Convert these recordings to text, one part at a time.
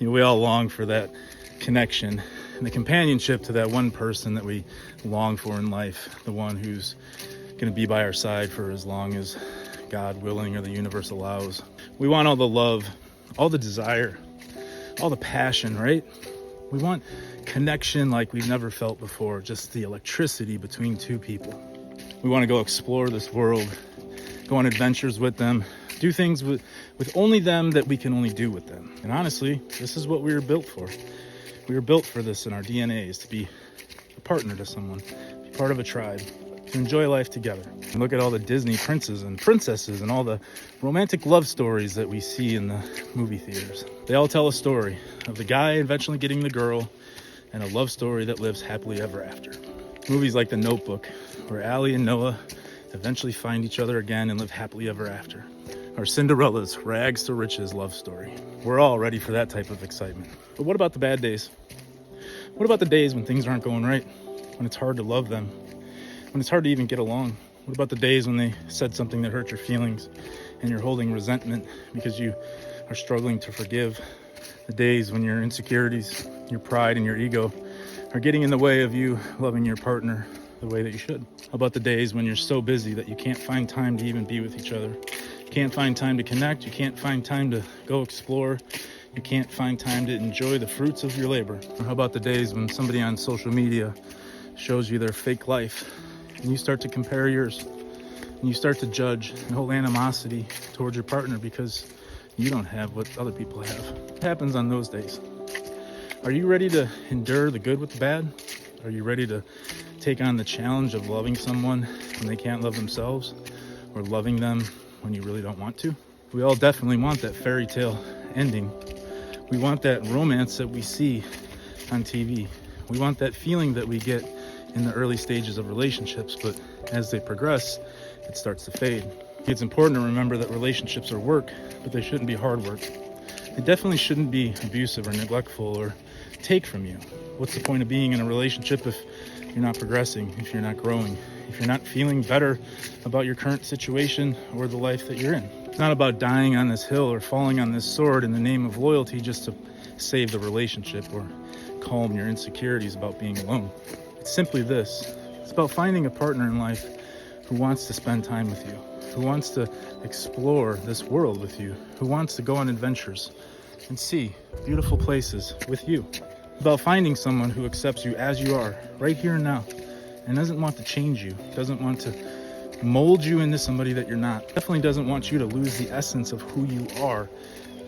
We all long for that connection and the companionship to that one person that we long for in life, the one who's going to be by our side for as long as God willing or the universe allows. We want all the love, all the desire, all the passion, right? We want connection like we've never felt before, just the electricity between two people. We want to go explore this world, go on adventures with them, do things with only them that we can only do with them. And honestly, this is what we were built for. We were built for this in our DNA, is to be a partner to someone, be part of a tribe, to enjoy life together. And look at all the Disney princes and princesses and all the romantic love stories that we see in the movie theaters. They all tell a story of the guy eventually getting the girl and a love story that lives happily ever after. Movies like The Notebook, where Allie and Noah eventually find each other again and live happily ever after. Or Cinderella's rags to riches love story. We're all ready for that type of excitement. But what about the bad days? What about the days when things aren't going right? When it's hard to love them? When it's hard to even get along? What about the days when they said something that hurt your feelings and you're holding resentment because you are struggling to forgive? The days when your insecurities, your pride, and your ego are getting in the way of you loving your partner the way that you should? How about the days when you're so busy that you can't find time to even be with each other? You can't find time to connect. You can't find time to go explore. You can't find time to enjoy the fruits of your labor. Or how about the days when somebody on social media shows you their fake life and you start to compare yours and you start to judge and hold animosity towards your partner because you don't have what other people have? What happens on those days? Are you ready to endure the good with the bad? Are you ready to take on the challenge of loving someone when they can't love themselves, or loving them when you really don't want to? We all definitely want that fairy tale ending. We want that romance that we see on TV. We want that feeling that we get in the early stages of relationships, but as they progress, it starts to fade. It's important to remember that relationships are work, but they shouldn't be hard work. They definitely shouldn't be abusive or neglectful or take from you. What's the point of being in a relationship if you're not progressing, if you're not growing, if you're not feeling better about your current situation or the life that you're in? It's not about dying on this hill or falling on this sword in the name of loyalty just to save the relationship or calm your insecurities about being alone. It's simply this. It's about finding a partner in life who wants to spend time with you, who wants to explore this world with you, who wants to go on adventures and see beautiful places with you. About finding someone who accepts you as you are, right here and now, and doesn't want to change you, doesn't want to mold you into somebody that you're not. Definitely doesn't want you to lose the essence of who you are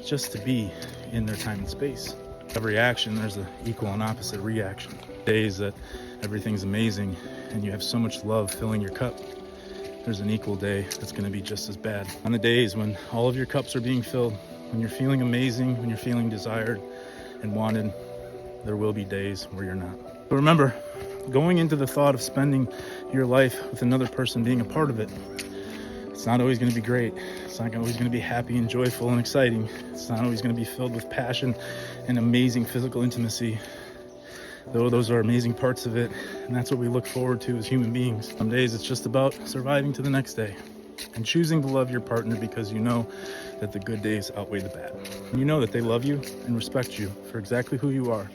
just to be in their time and space. Every action, there's an equal and opposite reaction. Days that everything's amazing and you have so much love filling your cup, there's an equal day that's going to be just as bad. On the days when all of your cups are being filled, when you're feeling amazing, when you're feeling desired and wanted, there will be days where you're not. But remember, going into the thought of spending your life with another person being a part of it, it's not always going to be great. It's not always going to be happy and joyful and exciting. It's not always going to be filled with passion and amazing physical intimacy, though those are amazing parts of it, and that's what we look forward to as human beings. Some days it's just about surviving to the next day and choosing to love your partner because you know that the good days outweigh the bad. And you know that they love you and respect you for exactly who you are,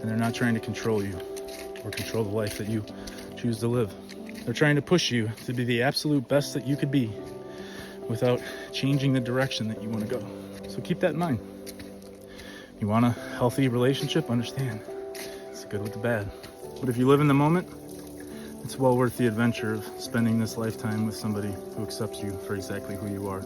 and they're not trying to control you or control the life that you choose to live. They're trying to push you to be the absolute best that you could be without changing the direction that you want to go. So keep that in mind. You want a healthy relationship? Understand, it's the good with the bad. But if you live in the moment, it's well worth the adventure of spending this lifetime with somebody who accepts you for exactly who you are.